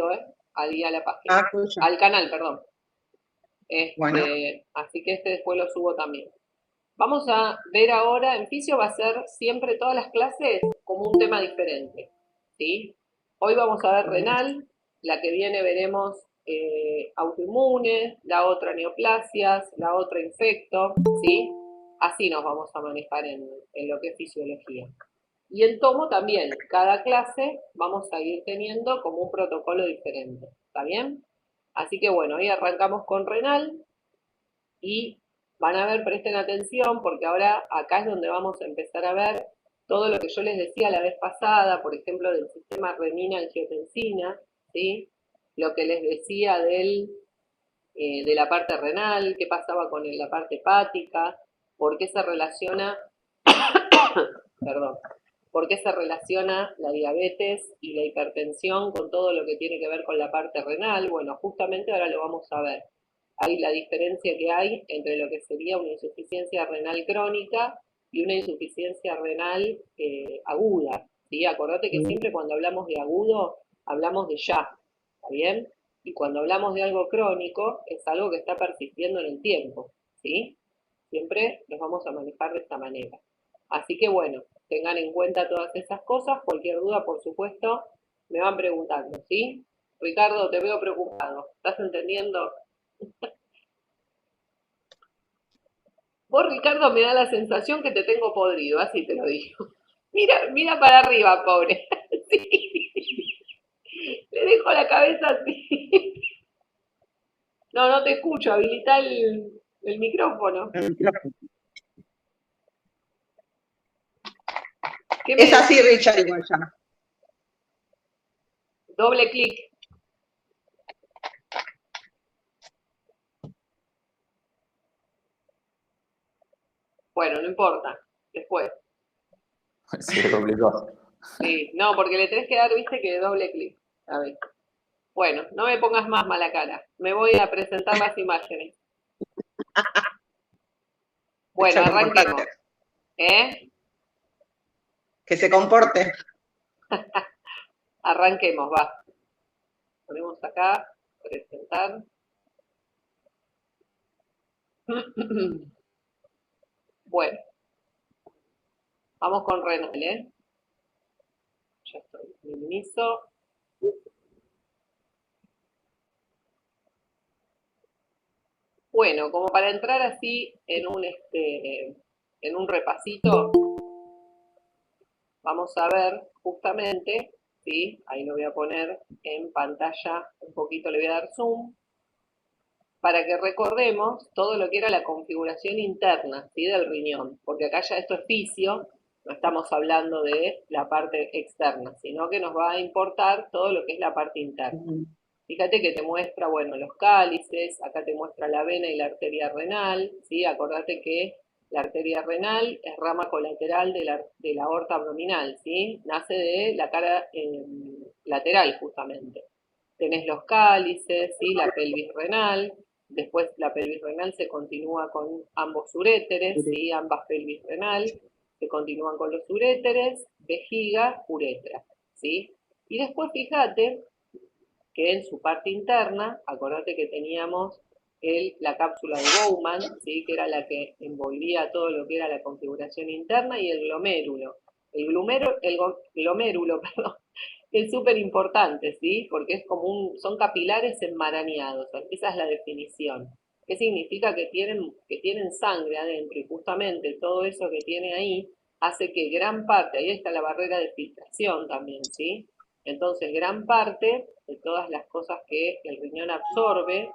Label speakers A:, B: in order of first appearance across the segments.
A: video, ahí a la página,
B: Ah, escucha.
A: al canal, perdón.
B: Bueno,
A: Así que después lo subo también. Vamos a ver ahora, en fisio va a ser siempre todas las clases como un tema diferente, ¿sí? Hoy vamos a ver renal, la que viene veremos autoinmunes, la otra neoplasias, la otra infecto, ¿sí? Así nos vamos a manejar en lo que es fisiología. Y en tomo también, cada clase vamos a ir teniendo como un protocolo diferente, ¿está bien? Así que bueno, hoy arrancamos con renal y van a ver, presten atención, porque ahora acá es donde vamos a empezar a ver todo lo que yo les decía la vez pasada, por ejemplo, del sistema renina-angiotensina, ¿sí? Lo que les decía de la parte renal, qué pasaba con la parte hepática, por qué se relaciona, perdón, por qué se relaciona la diabetes y la hipertensión con todo lo que tiene que ver con la parte renal. Bueno, justamente ahora lo vamos a ver. Hay la diferencia que hay entre lo que sería una insuficiencia renal crónica y una insuficiencia renal aguda. ¿Sí? Acordate que siempre cuando hablamos de agudo, hablamos de ya, ¿está bien? Y cuando hablamos de algo crónico, es algo que está persistiendo en el tiempo, ¿sí? Siempre los vamos a manejar de esta manera. Así que bueno, tengan en cuenta todas esas cosas. Cualquier duda, por supuesto, me van preguntando, ¿sí? Ricardo, te veo preocupado. ¿Estás entendiendo? Vos, Ricardo, me da la sensación que te tengo podrido, así te lo digo. Mira, mira para arriba, pobre. Sí. Le dejo la cabeza así. No, no te escucho. Habilita el micrófono.
B: el micrófono.
A: ¿Qué me
B: Es así,
A: decís?
B: Richard, igual ya.
A: Doble clic. Bueno, no importa. Después.
C: Se complicó.
A: Sí, no, porque le tenés que dar, viste, que doble clic. A ver. Bueno, no me pongas más mala cara. Me voy a presentar las imágenes. Bueno,
B: Richard,
A: arranquemos.
B: comportate.
A: ¿Eh?
B: Que se comporte.
A: Arranquemos, va. Ponemos acá, presentar. Bueno, vamos con renal, ¿eh? Ya estoy. Minimizo. Bueno, como para entrar así en un repasito, vamos a ver justamente, ¿sí? Ahí lo voy a poner en pantalla, un poquito le voy a dar zoom, para que recordemos todo lo que era la configuración interna, ¿sí? Del riñón, porque acá ya esto es fisio, no estamos hablando de la parte externa, sino que nos va a importar todo lo que es la parte interna. Fíjate que te muestra, bueno, los cálices, acá te muestra la vena y la arteria renal, ¿sí? Acordate que la arteria renal es rama colateral de la aorta abdominal, ¿sí? Nace de la cara lateral, justamente. Tenés los cálices, ¿sí? La pelvis renal, después la pelvis renal se continúa con ambos uréteres, ¿sí? Ambas pelvis renal, se continúan con los uréteres, vejiga, uretra, ¿sí? Y después fíjate que en su parte interna, acordate que teníamos la cápsula de Bowman, ¿sí? Que era la que envolvía todo lo que era la configuración interna, y el glomérulo. El glomérulo, perdón, es súper importante, ¿sí? Porque es como son capilares enmarañados, esa es la definición. ¿Qué significa? Que tienen sangre adentro, y justamente todo eso que tiene ahí hace que gran parte, ahí está la barrera de filtración también, ¿sí? Entonces, gran parte de todas las cosas que el riñón absorbe,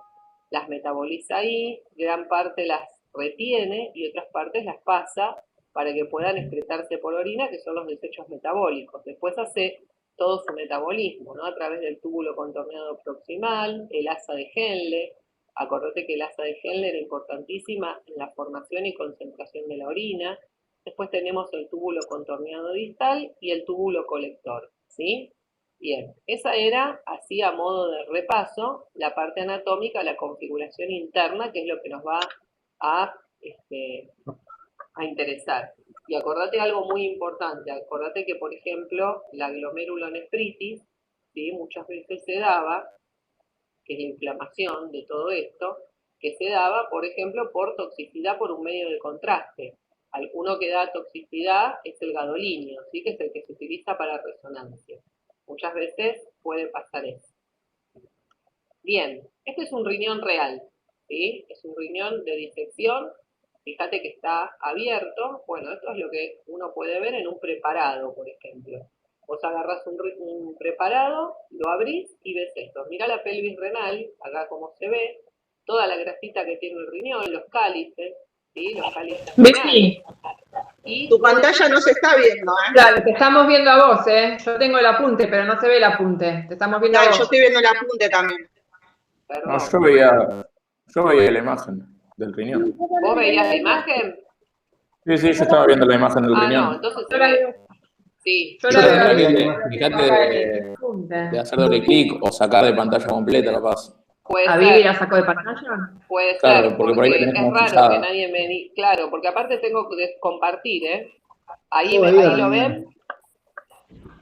A: las metaboliza ahí, gran parte las retiene y otras partes las pasa para que puedan excretarse por orina, que son los desechos metabólicos. Después hace todo su metabolismo, ¿no? A través del túbulo contorneado proximal, el asa de Henle. Acordate que el asa de Henle era importantísima en la formación y concentración de la orina. Después tenemos el túbulo contorneado distal y el túbulo colector, ¿sí? Bien, esa era, así a modo de repaso, la parte anatómica, la configuración interna, que es lo que nos va a, a interesar. Y acordate algo muy importante, acordate que, por ejemplo, la glomerulonefritis ¿sí? Muchas veces se daba, que es la inflamación de todo esto, que se daba, por ejemplo, por toxicidad por un medio de contraste. Uno que da toxicidad es el gadolinio, ¿sí? Que es el que se utiliza para resonancia. Muchas veces puede pasar eso. Bien, este es un riñón real, ¿sí? Es un riñón de disección. Fíjate que está abierto. Bueno, esto es lo que uno puede ver en un preparado, por ejemplo. Vos agarrás un preparado, lo abrís y ves esto. Mirá la pelvis renal, acá como se ve, toda la grasita que tiene el riñón, los cálices, ¿sí? Los cálices renales.
B: Y tu pantalla no se está viendo, ¿eh?
D: Claro, te estamos viendo a vos, ¿eh? Yo tengo el apunte, pero no se ve el apunte. Te estamos viendo a vos.
B: Yo estoy viendo el apunte también.
A: Perdón.
C: No, yo veía la imagen del riñón.
A: ¿Vos veías la imagen?
C: Sí, yo estaba viendo la imagen del riñón.
A: No, entonces se ve. Sí.
D: Yo
C: Yo
D: la
C: tendría
D: veo.
C: que, fíjate, de hacer doble clic o sacar de pantalla completa, capaz.
A: Puede
D: ¿A
A: ser.
D: Vivi la sacó de pantalla?
A: Puede
C: Claro,
A: ser,
C: porque por ahí
A: porque
C: tenés
A: es
C: como
A: raro
C: fijada.
A: que nadie me... Claro, porque aparte tengo que compartir, ¿eh? Ahí lo ven.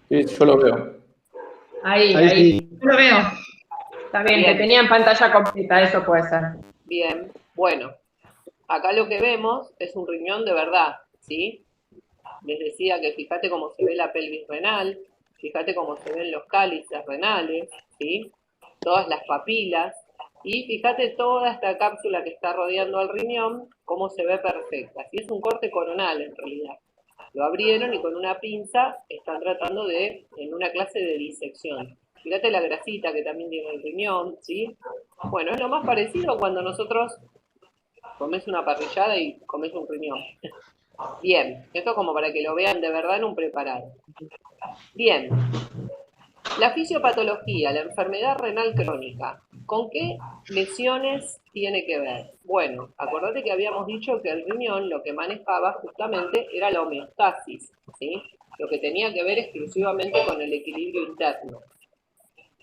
C: Sí, yo lo veo.
D: Ahí. Yo lo veo. Está bien,
A: Bien.
D: te tenía en pantalla completa, eso puede ser.
A: Bien, bueno. Acá lo que vemos es un riñón de verdad, ¿sí? Les decía que fíjate cómo se ve la pelvis renal, fíjate cómo se ven los cálices renales, ¿sí? Todas las papilas, y fíjate toda esta cápsula que está rodeando al riñón, cómo se ve perfecta. Sí, es un corte coronal en realidad. Lo abrieron y con una pinza están tratando de, en una clase de disección. Fíjate la grasita que también tiene el riñón, ¿sí? Bueno, es lo más parecido cuando nosotros comes una parrillada y comes un riñón. Bien, esto como para que lo vean de verdad en un preparado. Bien, la fisiopatología, la enfermedad renal crónica, ¿con qué lesiones tiene que ver? Bueno, acordate que habíamos dicho que el riñón lo que manejaba justamente era la homeostasis, ¿sí? Lo que tenía que ver exclusivamente con el equilibrio interno.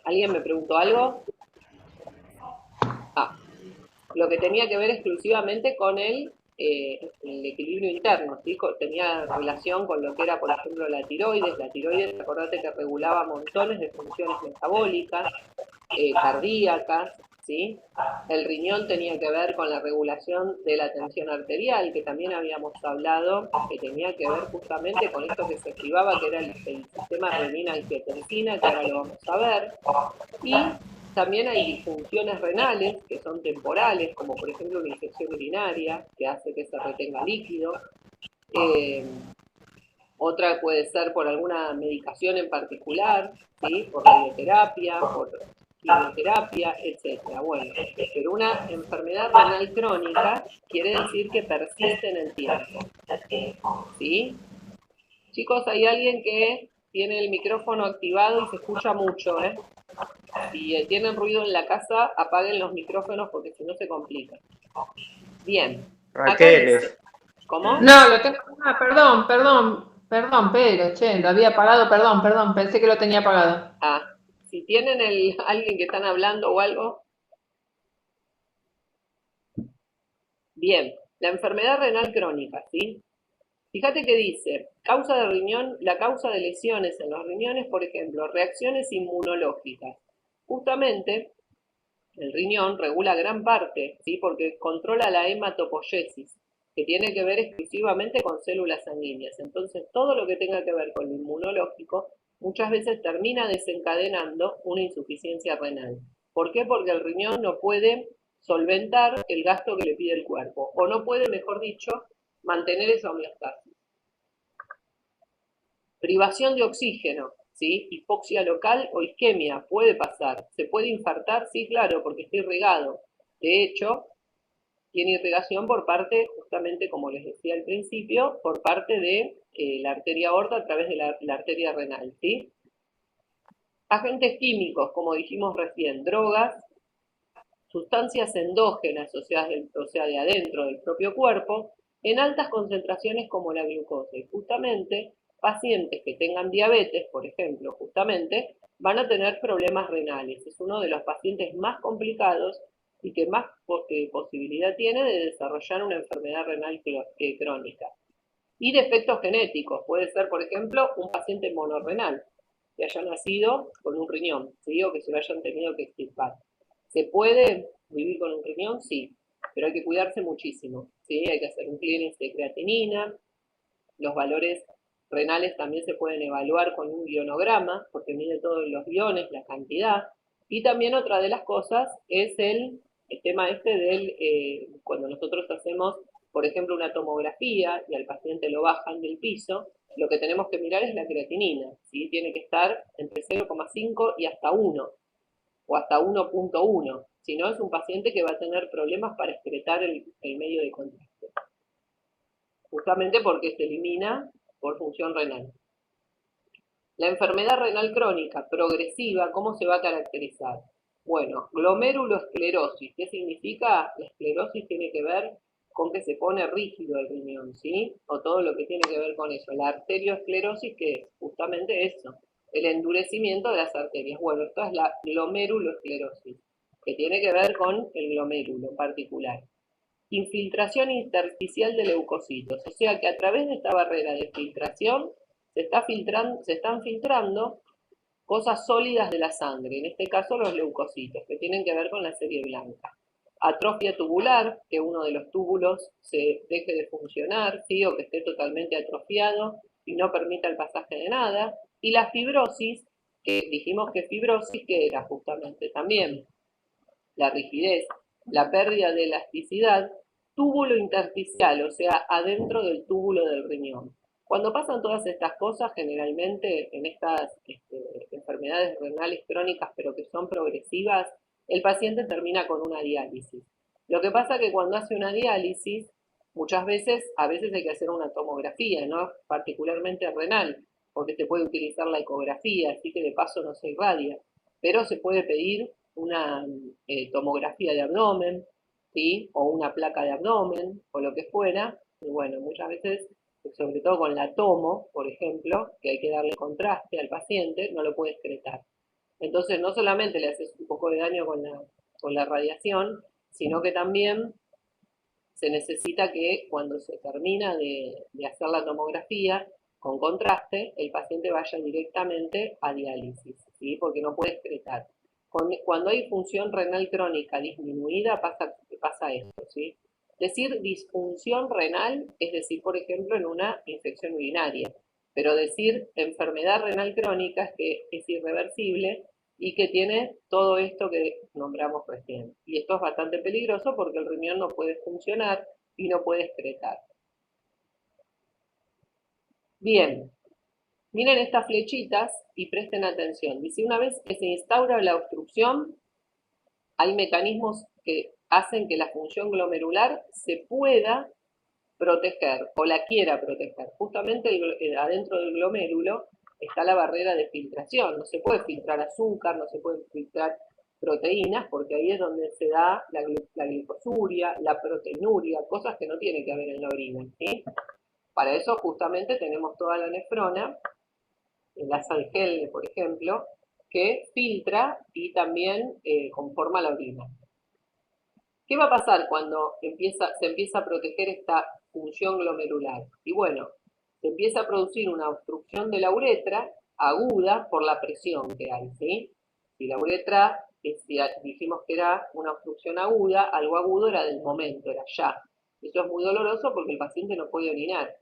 A: ¿Alguien me preguntó algo? Lo que tenía que ver exclusivamente con el equilibrio interno, ¿sí? Tenía relación con lo que era, por ejemplo, la tiroides. La tiroides, acordate que regulaba montones de funciones metabólicas, cardíacas, ¿sí? El riñón tenía que ver con la regulación de la tensión arterial, que también habíamos hablado, que tenía que ver justamente con esto que se activaba, que era el sistema renina-angiotensina, que ahora lo vamos a ver. Y también hay disfunciones renales que son temporales, como por ejemplo una infección urinaria que hace que se retenga líquido. Otra puede ser por alguna medicación en particular, ¿sí? Por radioterapia, por quimioterapia, etc. Bueno, pero una enfermedad renal crónica quiere decir que persiste en el tiempo, ¿sí? Chicos, hay alguien que tiene el micrófono activado y se escucha mucho, ¿eh? Si tienen ruido en la casa, apaguen los micrófonos porque si no se complica. Bien.
B: Raquel.
A: ¿Cómo?
D: No, lo tengo. Perdón, Pedro, lo había apagado, perdón, pensé que lo tenía apagado.
A: Si tienen alguien que están hablando o algo. Bien, la enfermedad renal crónica, ¿sí? Fíjate que dice, causa de riñón, la causa de lesiones en los riñones, por ejemplo, reacciones inmunológicas. Justamente, el riñón regula gran parte, ¿sí? Porque controla la hematopoiesis, que tiene que ver exclusivamente con células sanguíneas. Entonces, todo lo que tenga que ver con lo inmunológico, muchas veces termina desencadenando una insuficiencia renal. ¿Por qué? Porque el riñón no puede solventar el gasto que le pide el cuerpo, o no puede, mejor dicho, mantener esa homeostasis. Privación de oxígeno, ¿sí? Hipoxia local o isquemia, puede pasar. ¿Se puede infartar? Sí, claro, porque está irrigado. De hecho, tiene irrigación por parte, justamente como les decía al principio, por parte de la arteria aorta a través de la arteria renal, ¿sí? Agentes químicos, como dijimos recién, drogas, sustancias endógenas, o sea, de adentro del propio cuerpo, en altas concentraciones como la glucosa. Y justamente pacientes que tengan diabetes, por ejemplo, justamente, van a tener problemas renales. Es uno de los pacientes más complicados y que más posibilidad tiene de desarrollar una enfermedad renal crónica. Y defectos genéticos. Puede ser, por ejemplo, un paciente monorrenal. que haya nacido con un riñón, ¿sí? O que se lo hayan tenido que extirpar. ¿Se puede vivir con un riñón? Sí, pero hay que cuidarse muchísimo, ¿sí? Hay que hacer un clearance de creatinina, los valores renales también se pueden evaluar con un ionograma, porque mide todos los iones, la cantidad, y también otra de las cosas es el tema este del, cuando nosotros hacemos, por ejemplo, una tomografía y al paciente lo bajan del piso, lo que tenemos que mirar es la creatinina, ¿sí? Tiene que estar entre 0,5 y hasta 1, o hasta 1,1, si no es un paciente que va a tener problemas para excretar el medio de contraste, justamente porque se elimina por función renal. La enfermedad renal crónica progresiva, ¿cómo se va a caracterizar? Bueno, glomerulosclerosis. ¿Qué significa? La esclerosis tiene que ver con que se pone rígido el riñón, ¿sí? O todo lo que tiene que ver con eso. La arteriosclerosis, que es justamente eso, el endurecimiento de las arterias. Bueno, esto es la glomerulosclerosis, que tiene que ver con el glomérulo en particular. Infiltración intersticial de leucocitos, o sea que a través de esta barrera de filtración se están filtrando cosas sólidas de la sangre, en este caso los leucocitos, que tienen que ver con la serie blanca. Atrofia tubular, que uno de los túbulos se deje de funcionar, ¿sí? O que esté totalmente atrofiado y no permita el pasaje de nada. Y la fibrosis, que dijimos que fibrosis, que era justamente también la rigidez, la pérdida de elasticidad, túbulo intersticial, o sea, adentro del túbulo del riñón. Cuando pasan todas estas cosas, generalmente en estas enfermedades renales crónicas, pero que son progresivas, el paciente termina con una diálisis. Lo que pasa es que cuando hace una diálisis, muchas veces, a veces hay que hacer una tomografía, ¿no? Particularmente renal, porque se puede utilizar la ecografía, así que de paso no se irradia, pero se puede pedir una tomografía de abdomen, ¿sí? O una placa de abdomen, o lo que fuera, y bueno, muchas veces, sobre todo con la tomo, por ejemplo, que hay que darle contraste al paciente, no lo puede excretar. Entonces, no solamente le haces un poco de daño con la radiación, sino que también se necesita que cuando se termina de hacer la tomografía con contraste, el paciente vaya directamente a diálisis, ¿sí? Porque no puede excretar. Cuando hay función renal crónica disminuida, pasa esto, ¿sí? Decir disfunción renal es decir, por ejemplo, en una infección urinaria, pero decir enfermedad renal crónica es que es irreversible y que tiene todo esto que nombramos recién. Y esto es bastante peligroso porque el riñón no puede funcionar y no puede excretar. Bien, miren estas flechitas y presten atención. Dice, una vez que se instaura la obstrucción, hay mecanismos que hacen que la función glomerular se pueda proteger o la quiera proteger. Justamente adentro del glomérulo está la barrera de filtración. No se puede filtrar azúcar, no se puede filtrar proteínas, porque ahí es donde se da la glicosuria, la proteinuria, cosas que no tiene que haber en la orina, ¿sí? Para eso justamente tenemos toda la nefrona, el asa de Henle, por ejemplo, que filtra y también conforma la orina. ¿Qué va a pasar cuando se empieza a proteger esta función glomerular? Y bueno, se empieza a producir una obstrucción de la uretra aguda por la presión que hay, ¿sí? Si la uretra, si dijimos que era una obstrucción aguda, algo agudo era del momento, era ya. Eso es muy doloroso porque el paciente no puede orinar.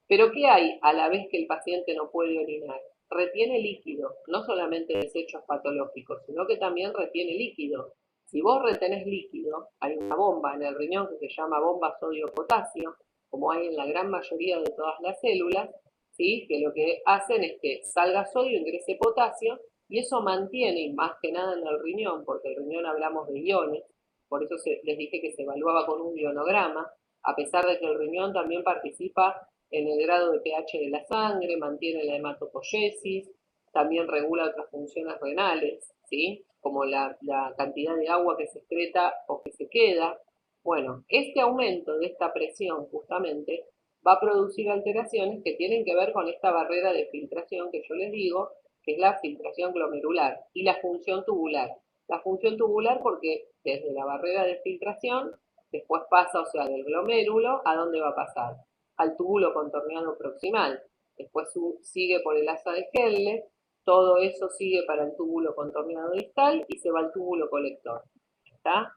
A: Pero ¿qué hay a la vez que el paciente no puede orinar? Retiene líquido, no solamente desechos patológicos, sino que también retiene líquido. Si vos retenés líquido, hay una bomba en el riñón que se llama bomba sodio-potasio, como hay en la gran mayoría de todas las células, ¿sí? Que lo que hacen es que salga sodio, ingrese potasio, y eso mantiene, más que nada en el riñón, porque el riñón hablamos de iones, por eso les dije que se evaluaba con un ionograma, a pesar de que el riñón también participa en el grado de pH de la sangre, mantiene la hematopoiesis, también regula otras funciones renales, ¿sí? Como la cantidad de agua que se excreta o que se queda. Bueno, este aumento de esta presión justamente va a producir alteraciones que tienen que ver con esta barrera de filtración que yo les digo, que es la filtración glomerular, y la función tubular. La función tubular porque desde la barrera de filtración, después pasa, o sea, del glomérulo, ¿a dónde va a pasar? Al túbulo contorneado proximal. Después sigue por el asa de Henle, todo eso sigue para el túbulo contorneado distal y se va al túbulo colector. ¿Está?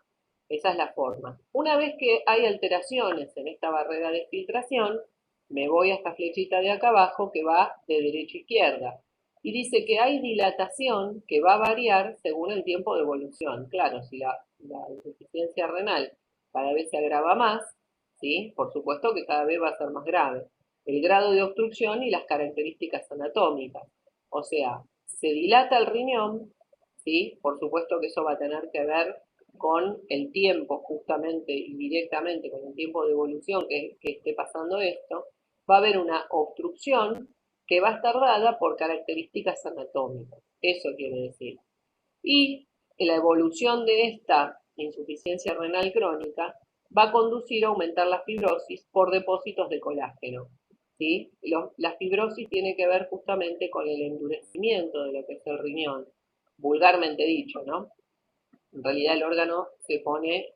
A: Esa es la forma. Una vez que hay alteraciones en esta barrera de filtración, me voy a esta flechita de acá abajo que va de derecha a izquierda. Y dice que hay dilatación que va a variar según el tiempo de evolución. Claro, si la insuficiencia renal cada vez se agrava más, ¿sí? Por supuesto que cada vez va a ser más grave. El grado de obstrucción y las características anatómicas. O sea, se dilata el riñón, ¿sí? Por supuesto que eso va a tener que ver con el tiempo justamente y directamente con el tiempo de evolución que esté pasando esto, va a haber una obstrucción que va a estar dada por características anatómicas. Eso quiere decir. Y la evolución de esta insuficiencia renal crónica va a conducir a aumentar la fibrosis por depósitos de colágeno. ¿Sí? La fibrosis tiene que ver justamente con el endurecimiento de lo que es el riñón, vulgarmente dicho, ¿no? En realidad el órgano se pone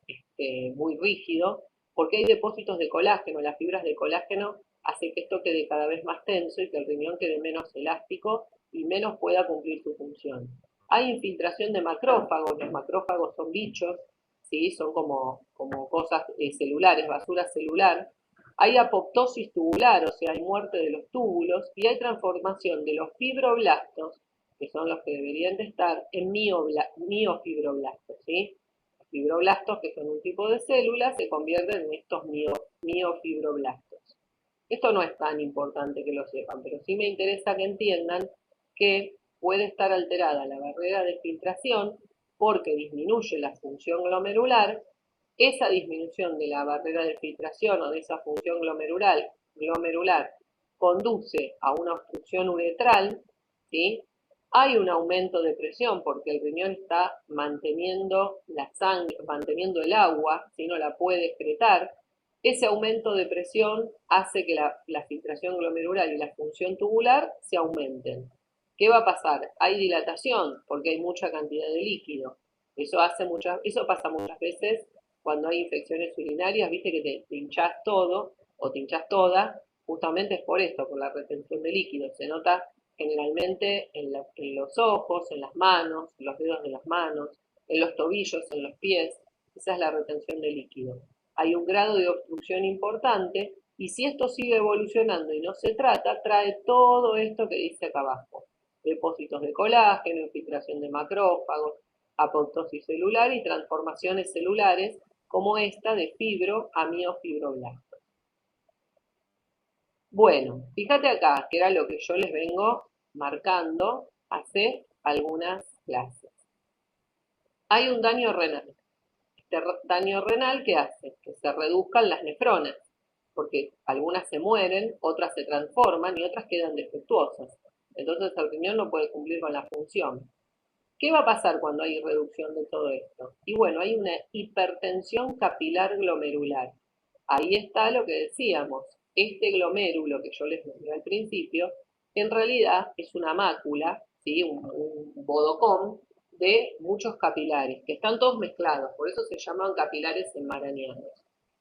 A: muy rígido porque hay depósitos de colágeno. Las fibras de colágeno hacen que esto quede cada vez más tenso y que el riñón quede menos elástico y menos pueda cumplir su función. Hay infiltración de macrófagos. Los macrófagos son bichos, ¿sí? Son como cosas celulares, basura celular. Hay apoptosis tubular, o sea, hay muerte de los túbulos, y hay transformación de los fibroblastos, que son los que deberían de estar, en miofibroblastos, ¿sí? Los fibroblastos, que son un tipo de células, se convierten en estos miofibroblastos. Esto no es tan importante que lo sepan, pero sí me interesa que entiendan que puede estar alterada la barrera de filtración porque disminuye la función glomerular. Esa disminución de la barrera de filtración o de esa función glomerular conduce a una obstrucción uretral, ¿sí? Hay un aumento de presión porque el riñón está manteniendo la sangre, manteniendo el agua, si no la puede excretar. Ese aumento de presión hace que la filtración glomerular y la función tubular se aumenten. ¿Qué va a pasar? Hay dilatación porque hay mucha cantidad de líquido. Eso pasa muchas veces cuando hay infecciones urinarias, viste que te hinchás todo o te hinchás toda, justamente es por esto, por la retención de líquido. Se nota generalmente en los ojos, en las manos, en los dedos de las manos, en los tobillos, en los pies. Esa es la retención de líquido. Hay un grado de obstrucción importante y si esto sigue evolucionando y no se trata, trae todo esto que dice acá abajo. Depósitos de colágeno, infiltración de macrófagos, apoptosis celular y transformaciones celulares como esta de fibro a miofibroblastos. Bueno, fíjate acá, que era lo que yo les vengo marcando hace algunas clases. Hay un daño renal. Este daño renal, ¿qué hace? Que se reduzcan las nefronas, porque algunas se mueren, otras se transforman y otras quedan defectuosas. Entonces el riñón no puede cumplir con la función. ¿Qué va a pasar cuando hay reducción de todo esto? Y bueno, hay una hipertensión capilar glomerular. Ahí está lo que decíamos. Este glomérulo que yo les mencioné al principio, en realidad es una mácula, ¿sí? un bodocón de muchos capilares, que están todos mezclados, por eso se llaman capilares enmarañados.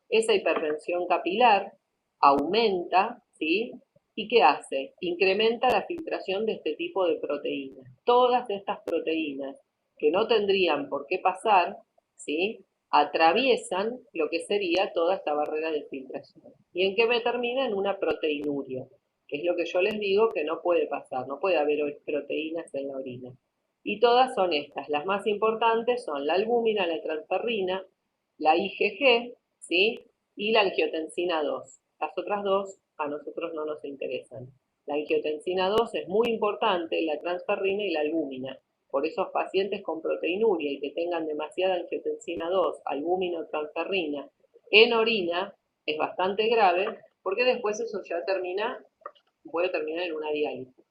A: Esa hipertensión capilar aumenta, ¿sí? ¿Y qué hace? Incrementa la filtración de este tipo de proteínas. Todas estas proteínas que no tendrían por qué pasar, ¿sí? Atraviesan lo que sería toda esta barrera de filtración. ¿Y en qué me termina? En una proteinuria, que es lo que yo les digo que no puede pasar, no puede haber proteínas en la orina. Y todas son estas. Las más importantes son la albúmina, la transferrina, la IgG, ¿sí? Y la angiotensina 2. Las otras dos a nosotros no nos interesan. La angiotensina 2 es muy importante, la transferrina y la albúmina. Por esos pacientes con proteinuria y que tengan demasiada angiotensina 2, albúmina o transferrina en orina, es bastante grave, porque después eso ya puede terminar en una diálisis.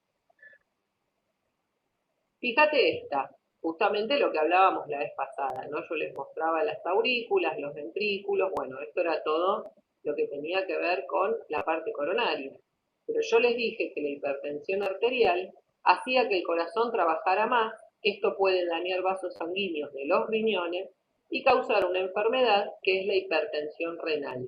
A: Fíjate esta, justamente lo que hablábamos la vez pasada, ¿no? Yo les mostraba las aurículas, los ventrículos, bueno, esto era todo lo que tenía que ver con la parte coronaria. Pero yo les dije que la hipertensión arterial hacía que el corazón trabajara más, esto puede dañar vasos sanguíneos de los riñones y causar una enfermedad que es la hipertensión renal.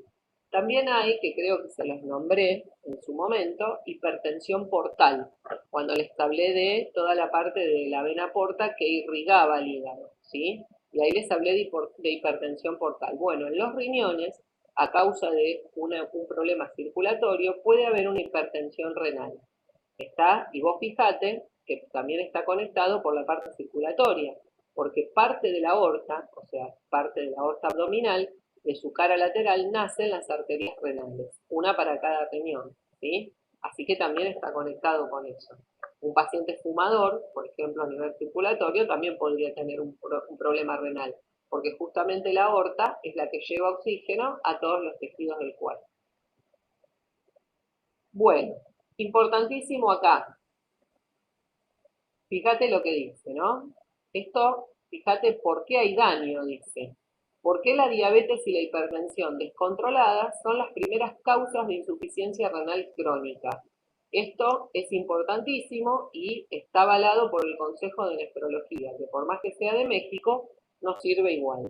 A: También hay, que creo que se los nombré en su momento, hipertensión portal, cuando les hablé de toda la parte de la vena porta que irrigaba el hígado, ¿sí? Y ahí les hablé de hipertensión portal. Bueno, en los riñones, a causa de un problema circulatorio, puede haber una hipertensión renal. Y vos fijate que también está conectado por la parte circulatoria, porque parte de la aorta, o sea, parte de la aorta abdominal, de su cara lateral nacen las arterias renales, una para cada riñón, ¿sí? Así que también está conectado con eso. Un paciente fumador, por ejemplo, a nivel circulatorio, también podría tener un problema renal, porque justamente la aorta es la que lleva oxígeno a todos los tejidos del cuerpo. Bueno, importantísimo acá. Fíjate lo que dice, ¿no? Esto, fíjate por qué hay daño, dice. ¿Por qué la diabetes y la hipertensión descontroladas son las primeras causas de insuficiencia renal crónica? Esto es importantísimo y está avalado por el Consejo de Nefrología, que por más que sea de México, no sirve igual.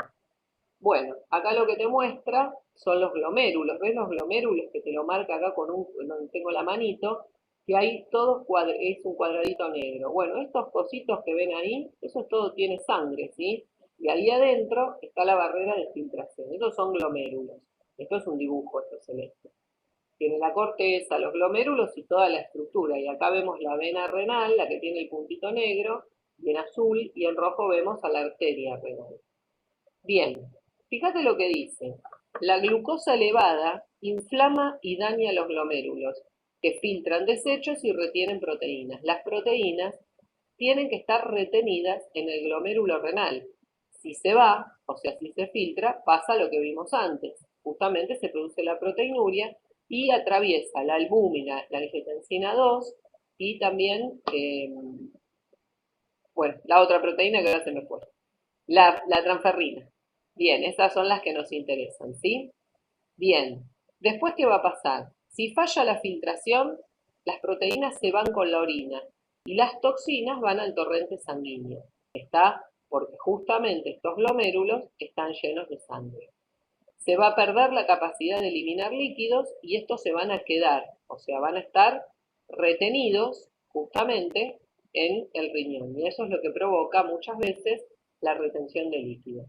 A: Bueno, acá lo que te muestra son los glomérulos. ¿Ves los glomérulos que te lo marca acá con donde tengo la manito? Que hay todo es un cuadradito negro. Bueno, estos cositos que ven ahí, eso todo tiene sangre, ¿sí? Y ahí adentro está la barrera de filtración. Estos son glomérulos. Esto es un dibujo, esto celeste. Tiene la corteza, los glomérulos y toda la estructura. Y acá vemos la vena renal, la que tiene el puntito negro, y en azul, y en rojo vemos a la arteria renal. Bien, fíjate lo que dice. La glucosa elevada inflama y daña los glomérulos, que filtran desechos y retienen proteínas. Las proteínas tienen que estar retenidas en el glomérulo renal. Si se va, o sea, si se filtra, pasa lo que vimos antes. Justamente se produce la proteinuria y atraviesa la albúmina, la angiotensina 2 y también, bueno, la otra proteína que ahora se me fue, la transferrina. Bien, esas son las que nos interesan, ¿sí? Bien, después, ¿qué va a pasar? Si falla la filtración, las proteínas se van con la orina y las toxinas van al torrente sanguíneo. Porque justamente estos glomérulos están llenos de sangre. Se va a perder la capacidad de eliminar líquidos y estos se van a quedar, o sea, van a estar retenidos justamente en el riñón. Y eso es lo que provoca muchas veces la retención de líquidos.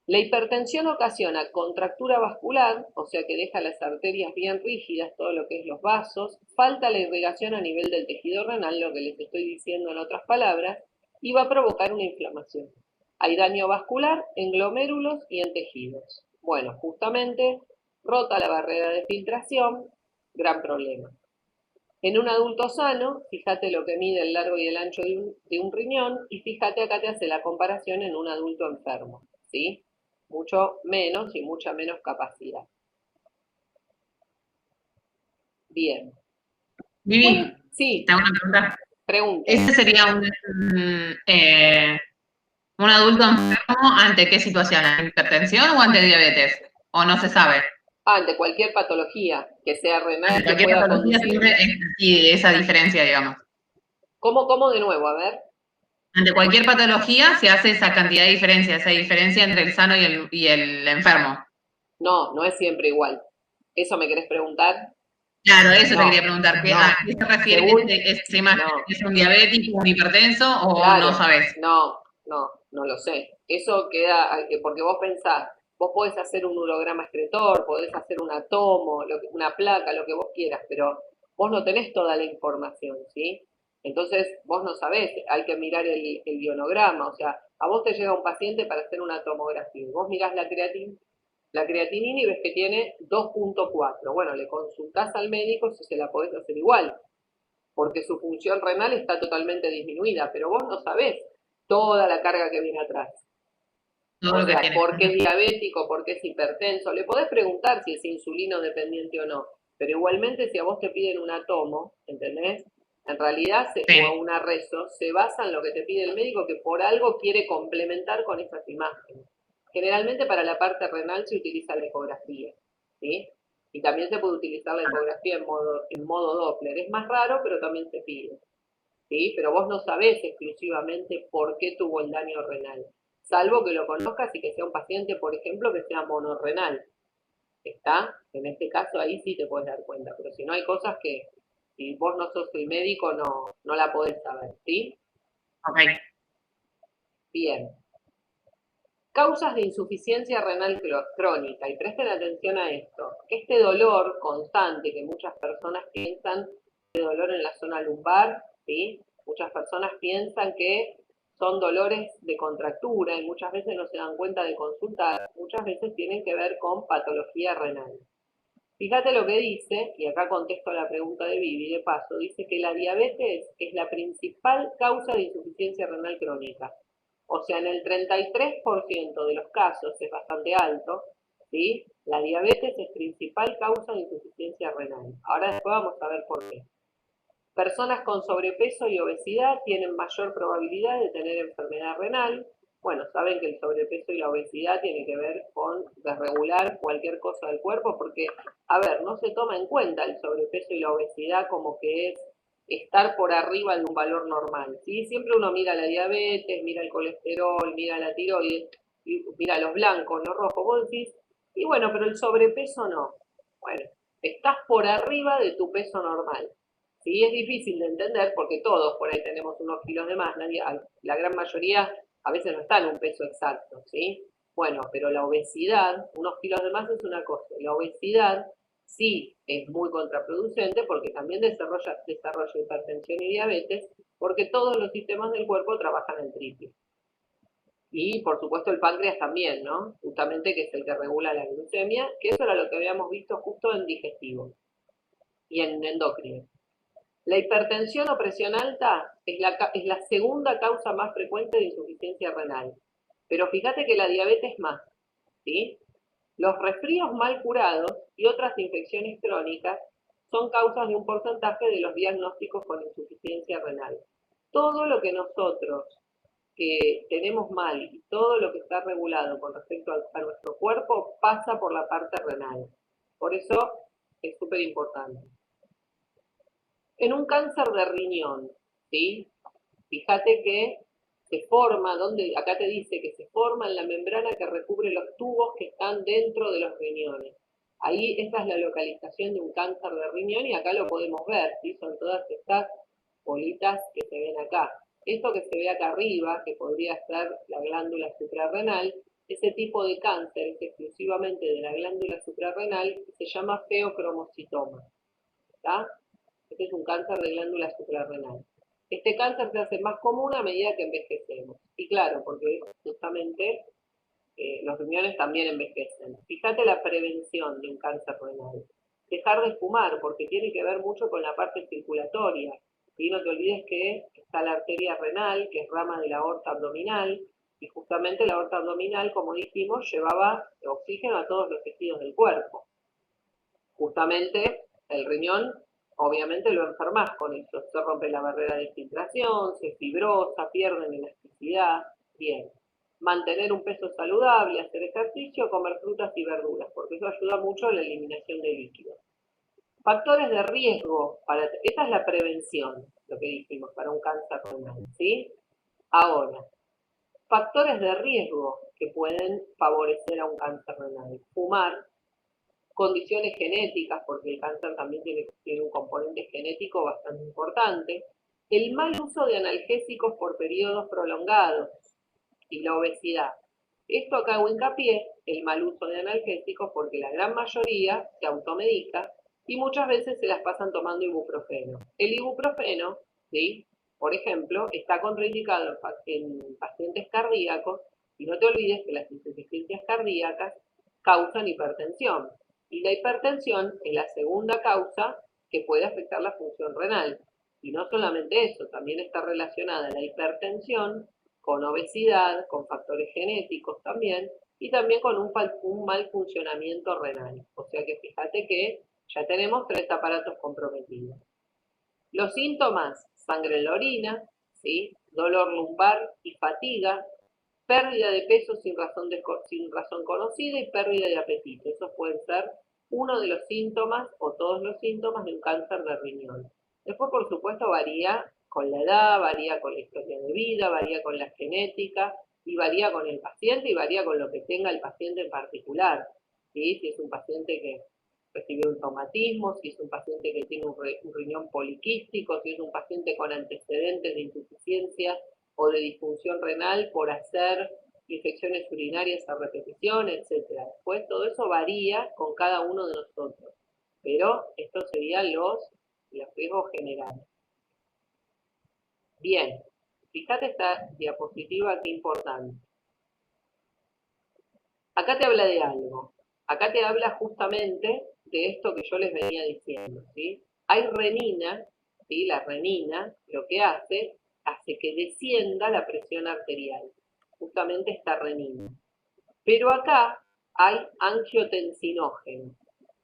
A: La hipertensión ocasiona contractura vascular, o sea que deja las arterias bien rígidas, todo lo que es los vasos, falta la irrigación a nivel del tejido renal, lo que les estoy diciendo en otras palabras, y va a provocar una inflamación. Hay daño vascular en glomérulos y en tejidos. Bueno, justamente rota la barrera de filtración, gran problema. En un adulto sano, fíjate lo que mide el largo y el ancho de un riñón, y fíjate acá te hace la comparación en un adulto enfermo, ¿sí? Mucho menos y mucha menos capacidad. Bien.
E: Vivi,
A: Bueno, sí,
E: te hago una pregunta.
A: pregunta.
E: ¿Ese sería un adulto enfermo ante qué situación? ¿Ante hipertensión o ante diabetes? ¿O no se sabe?
A: Ante cualquier patología que sea renal,
E: Ante
A: que
E: cualquier
A: pueda
E: patología
A: conducir.
E: siempre existe esa diferencia, digamos.
A: ¿Cómo de nuevo? A ver.
E: Ante cualquier patología se hace esa cantidad de diferencia, esa diferencia entre el sano y el enfermo.
A: No, no es siempre igual. ¿Eso me querés preguntar?
E: Claro, eso
A: No,
E: te quería preguntar. ¿A qué se refiere
A: según,
E: esa imagen?
A: no,
E: ¿Es un diabético, un hipertenso o
A: claro,
E: no sabes?
A: no lo sé. Eso queda, porque vos pensás, vos podés hacer un urograma excretor, podés hacer un atomo, una placa, lo que vos quieras, pero vos no tenés toda la información, ¿sí? Entonces, vos no sabés, hay que mirar el ionograma, o sea, a vos te llega un paciente para hacer una tomografía, vos mirás la creatinina y ves que tiene 2.4. Bueno, le consultás al médico si se la podés hacer igual, porque su función renal está totalmente disminuida, pero vos no sabés toda la carga que viene atrás. O sea, por qué es diabético, por qué es hipertenso. Le podés preguntar si es insulino dependiente o no, pero igualmente si a vos te piden un atomo, ¿entendés? En realidad, o una reso, se basa en lo que te pide el médico, que por algo quiere complementar con esas imágenes. Generalmente para la parte renal se utiliza la ecografía, ¿sí? Y también se puede utilizar la ecografía en modo Doppler. Es más raro, pero también se pide, ¿sí? Pero vos no sabés exclusivamente por qué tuvo el daño renal, salvo que lo conozcas y que sea un paciente, por ejemplo, que sea monorrenal. ¿Está? En este caso ahí sí te puedes dar cuenta, pero si no hay cosas que si vos no sos el médico no la podés saber, ¿sí?
E: Ok.
A: Bien. Causas de insuficiencia renal crónica, y presten atención a esto. Este dolor constante que muchas personas piensan, de dolor en la zona lumbar, ¿sí? Muchas personas piensan que son dolores de contractura y muchas veces no se dan cuenta de consultar, muchas veces tienen que ver con patología renal. Fíjate lo que dice, y acá contesto la pregunta de Vivi de paso, dice que la diabetes es la principal causa de insuficiencia renal crónica. O sea, en el 33% de los casos, es bastante alto, ¿sí? La diabetes es principal causa de insuficiencia renal. Ahora después vamos a ver por qué. Personas con sobrepeso y obesidad tienen mayor probabilidad de tener enfermedad renal. Bueno, saben que el sobrepeso y la obesidad tienen que ver con desregular cualquier cosa del cuerpo, porque, a ver, no se toma en cuenta el sobrepeso y la obesidad como que es estar por arriba de un valor normal, ¿sí? Siempre uno mira la diabetes, mira el colesterol, mira la tiroides, mira los blancos, los rojos, vos decís, y bueno, pero el sobrepeso no. Bueno, estás por arriba de tu peso normal. Sí, es difícil de entender porque todos por ahí tenemos unos kilos de más, la gran mayoría a veces no está en un peso exacto, ¿sí? Bueno, pero la obesidad, unos kilos de más es una cosa, la obesidad sí es muy contraproducente porque también desarrolla hipertensión y diabetes, porque todos los sistemas del cuerpo trabajan en triple. Y por supuesto el páncreas también, ¿no? Justamente que es el que regula la glucemia, que eso era lo que habíamos visto justo en digestivo y en endocrino. La hipertensión o presión alta es la segunda causa más frecuente de insuficiencia renal. Pero fíjate que la diabetes más, ¿sí? Los resfríos mal curados y otras infecciones crónicas son causas de un porcentaje de los diagnósticos con insuficiencia renal. Todo lo que nosotros que tenemos mal y todo lo que está regulado con respecto a nuestro cuerpo pasa por la parte renal. Por eso es súper importante. En un cáncer de riñón, ¿sí? Fíjate que se forma, acá te dice que se forma en la membrana que recubre los tubos que están dentro de los riñones. Ahí esa es la localización de un cáncer de riñón y acá lo podemos ver, ¿sí? Son todas estas bolitas que se ven acá. Esto que se ve acá arriba, que podría ser la glándula suprarrenal, ese tipo de cáncer es exclusivamente de la glándula suprarrenal y se llama feocromocitoma. ¿Está? Este es un cáncer de glándula suprarrenal. Este cáncer se hace más común a medida que envejecemos. Y claro, porque justamente los riñones también envejecen. Fíjate la prevención de un cáncer renal. Dejar de fumar, porque tiene que ver mucho con la parte circulatoria. Y no te olvides que está la arteria renal, que es rama de la aorta abdominal, y justamente la aorta abdominal, como dijimos, llevaba oxígeno a todos los tejidos del cuerpo. Justamente el riñón, obviamente lo enfermas con eso, se rompe la barrera de filtración, se fibrosa, pierden elasticidad. Bien, mantener un peso saludable, hacer ejercicio, comer frutas y verduras, porque eso ayuda mucho a la eliminación de líquidos. Factores de riesgo, esta es la prevención, lo que dijimos, para un cáncer renal, ¿sí? Ahora, factores de riesgo que pueden favorecer a un cáncer renal. Fumar, condiciones genéticas, porque el cáncer también tiene un componente genético bastante importante, el mal uso de analgésicos por periodos prolongados y la obesidad. Esto acá hago hincapié, el mal uso de analgésicos, porque la gran mayoría se automedica y muchas veces se las pasan tomando ibuprofeno. El ibuprofeno, ¿sí? Por ejemplo, está contraindicado en pacientes cardíacos y no te olvides que las insuficiencias cardíacas causan hipertensión. Y la hipertensión es la segunda causa que puede afectar la función renal. Y no solamente eso, también está relacionada la hipertensión con obesidad, con factores genéticos también, y también con un mal funcionamiento renal. O sea que fíjate que ya tenemos 3 aparatos comprometidos. Los síntomas, sangre en la orina, ¿sí? Dolor lumbar y fatiga, pérdida de peso sin razón conocida y pérdida de apetito. Esos pueden ser uno de los síntomas o todos los síntomas de un cáncer de riñón. Después, por supuesto, varía con la edad, varía con la historia de vida, varía con la genética y varía con el paciente y varía con lo que tenga el paciente en particular. ¿sí? Si es un paciente que recibió un traumatismo, si es un paciente que tiene un riñón poliquístico, si es un paciente con antecedentes de insuficiencia o de disfunción renal por hacer infecciones urinarias a repetición, etc. Después todo eso varía con cada uno de nosotros, pero estos serían los riesgos generales. Bien, fíjate esta diapositiva, qué importante. Acá te habla de algo. Acá te habla justamente de esto que yo les venía diciendo, ¿sí? Hay renina, ¿sí? La renina lo que hace que descienda la presión arterial. Justamente esta renina. Pero acá hay angiotensinógeno.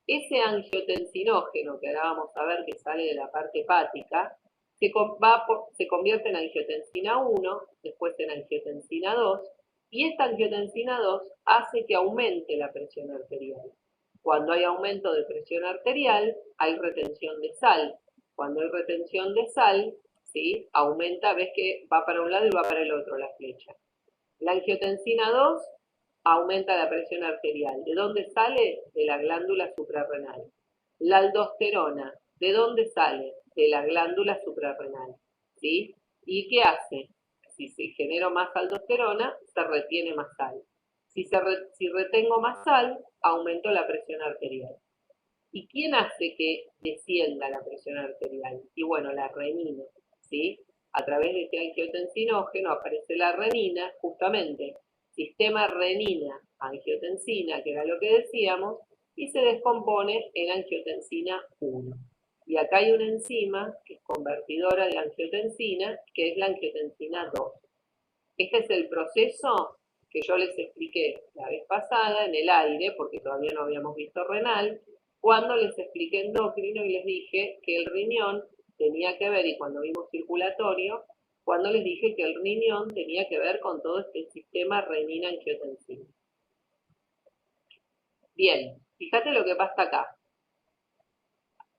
A: Ese angiotensinógeno que ahora vamos a ver que sale de la parte hepática, se convierte en angiotensina 1, después en angiotensina 2, y esta angiotensina 2 hace que aumente la presión arterial. Cuando hay aumento de presión arterial, hay retención de sal. Cuando hay retención de sal, ¿sí? Aumenta, ves que va para un lado y va para el otro la flecha. La angiotensina 2 aumenta la presión arterial. ¿De dónde sale? De la glándula suprarrenal. La aldosterona, ¿de dónde sale? De la glándula suprarrenal. ¿Sí? ¿Y qué hace? Si se genera más aldosterona, se retiene más sal. Si retengo más sal, aumento la presión arterial. ¿Y quién hace que descienda la presión arterial? Y bueno, la renina, ¿sí? A través de este angiotensinógeno aparece la renina, justamente, sistema renina-angiotensina, que era lo que decíamos, y se descompone en angiotensina 1. Y acá hay una enzima que es convertidora de angiotensina, que es la angiotensina 2. Este es el proceso que yo les expliqué la vez pasada en el aire, porque todavía no habíamos visto renal, cuando les expliqué endocrino y les dije que el riñón tenía que ver, y cuando vimos circulatorio, cuando les dije que el riñón tenía que ver con todo este sistema renina-angiotensina. Bien, fíjate lo que pasa acá.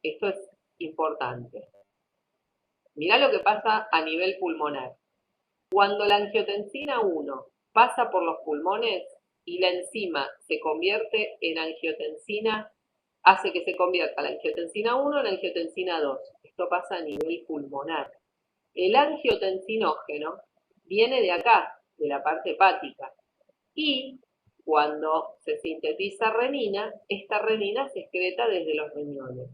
A: Esto es importante. Mirá lo que pasa a nivel pulmonar. Cuando la angiotensina 1 pasa por los pulmones y la enzima se convierte en angiotensina, hace que se convierta la angiotensina 1 en angiotensina 2. Esto pasa a nivel pulmonar. El angiotensinógeno viene de acá, de la parte hepática. Y cuando se sintetiza renina, esta renina se excreta desde los riñones.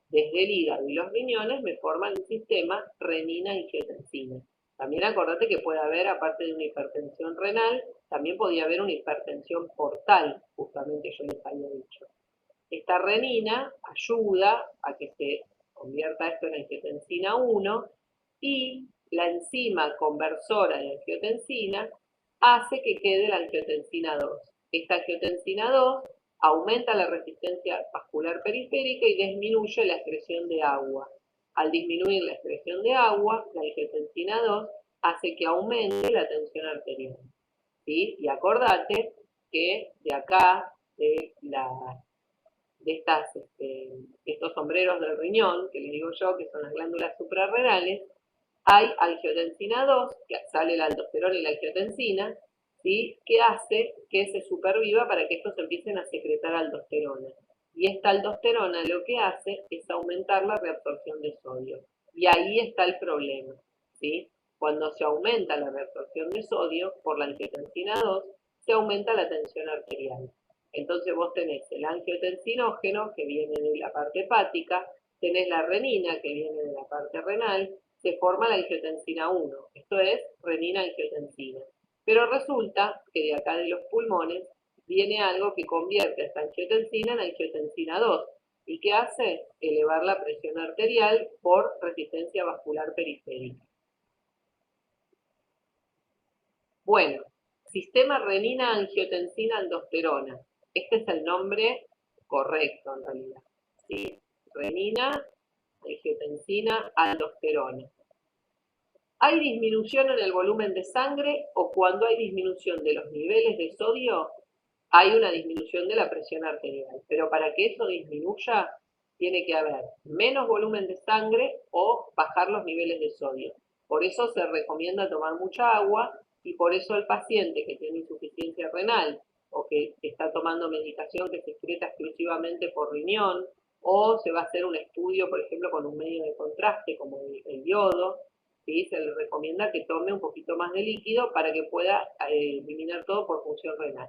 A: Desde el hígado y los riñones me forman un sistema renina-angiotensina. También acordate que puede haber, aparte de una hipertensión renal, también podía haber una hipertensión portal, justamente yo les había dicho. Esta renina ayuda a que se convierta esto en angiotensina 1 y la enzima conversora de angiotensina hace que quede la angiotensina 2. Esta angiotensina 2 aumenta la resistencia vascular periférica y disminuye la excreción de agua. Al disminuir la excreción de agua, la angiotensina 2 hace que aumente la tensión arterial. ¿Sí? Y acordate que de acá, de estos sombreros del riñón, que les digo yo, que son las glándulas suprarrenales, hay angiotensina 2, que sale la aldosterona y la angiotensina, ¿sí? Que hace que se superviva para que estos empiecen a secretar aldosterona. Y esta aldosterona lo que hace es aumentar la reabsorción de sodio. Y ahí está el problema, ¿sí? Cuando se aumenta la reabsorción de sodio por la angiotensina 2, se aumenta la tensión arterial. Entonces vos tenés el angiotensinógeno, que viene de la parte hepática, tenés la renina, que viene de la parte renal, se forma la angiotensina 1, esto es renina-angiotensina. Pero resulta que de acá de los pulmones viene algo que convierte esta angiotensina en angiotensina 2. ¿Y qué hace? Elevar la presión arterial por resistencia vascular periférica. Bueno, sistema renina-angiotensina-aldosterona. Este es el nombre correcto en realidad. ¿Sí? Renina, angiotensina, aldosterona. ¿Hay disminución en el volumen de sangre o cuando hay disminución de los niveles de sodio, hay una disminución de la presión arterial? Pero para que eso disminuya, tiene que haber menos volumen de sangre o bajar los niveles de sodio. Por eso se recomienda tomar mucha agua y por eso el paciente que tiene insuficiencia renal o que está tomando medicación que se excreta exclusivamente por riñón, o se va a hacer un estudio, por ejemplo, con un medio de contraste como el yodo, ¿sí? Se le recomienda que tome un poquito más de líquido para que pueda eliminar todo por función renal.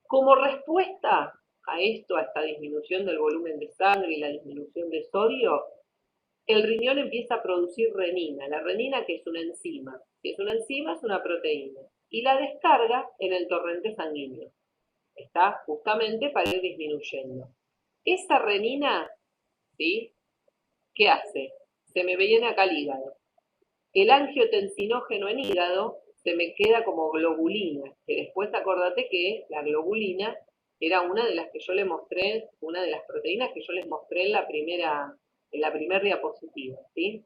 A: Como respuesta a esto, a esta disminución del volumen de sangre y la disminución de sodio, el riñón empieza a producir renina. La renina, que es una enzima. Si es una enzima, es una proteína. Y la descarga en el torrente sanguíneo. Está justamente para ir disminuyendo. Esa renina, ¿sí? ¿Qué hace? Se me viene acá al hígado. El angiotensinógeno en hígado se me queda como globulina, que después acordate que la globulina era una de las que yo les mostré, una de las proteínas que yo les mostré en la primera diapositiva, ¿sí?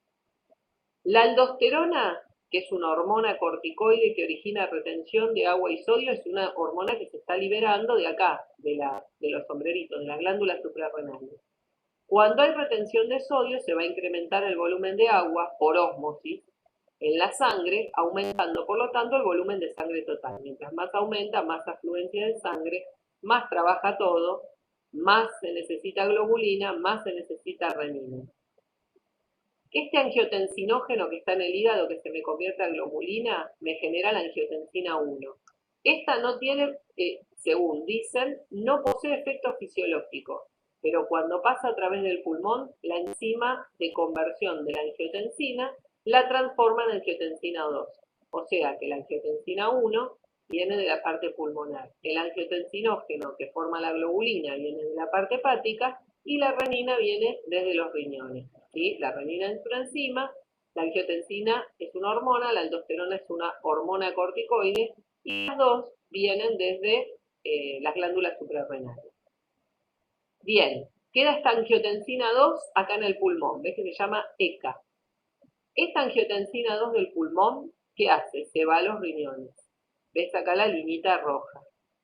A: La aldosterona, que es una hormona corticoide que origina retención de agua y sodio, es una hormona que se está liberando de acá, de los sombreritos, de las glándulas suprarrenales. Cuando hay retención de sodio, se va a incrementar el volumen de agua por ósmosis en la sangre, aumentando por lo tanto el volumen de sangre total. Mientras más aumenta, más afluencia de sangre, más trabaja todo, más se necesita globulina, más se necesita renina. Este angiotensinógeno que está en el hígado, que se me convierte en globulina, me genera la angiotensina 1. Esta no tiene, según dicen, no posee efecto fisiológico, pero cuando pasa a través del pulmón, la enzima de conversión de la angiotensina la transforma en angiotensina 2. O sea que la angiotensina 1 viene de la parte pulmonar. El angiotensinógeno que forma la globulina viene de la parte hepática y la renina viene desde los riñones. ¿Sí? La renina es una enzima, la angiotensina es una hormona, la aldosterona es una hormona corticoide y las dos vienen desde las glándulas suprarrenales. Bien, queda esta angiotensina 2 acá en el pulmón, ¿ves que se llama ECA? Esta angiotensina 2 del pulmón, ¿qué hace? Se va a los riñones. ¿Ves acá la linita roja?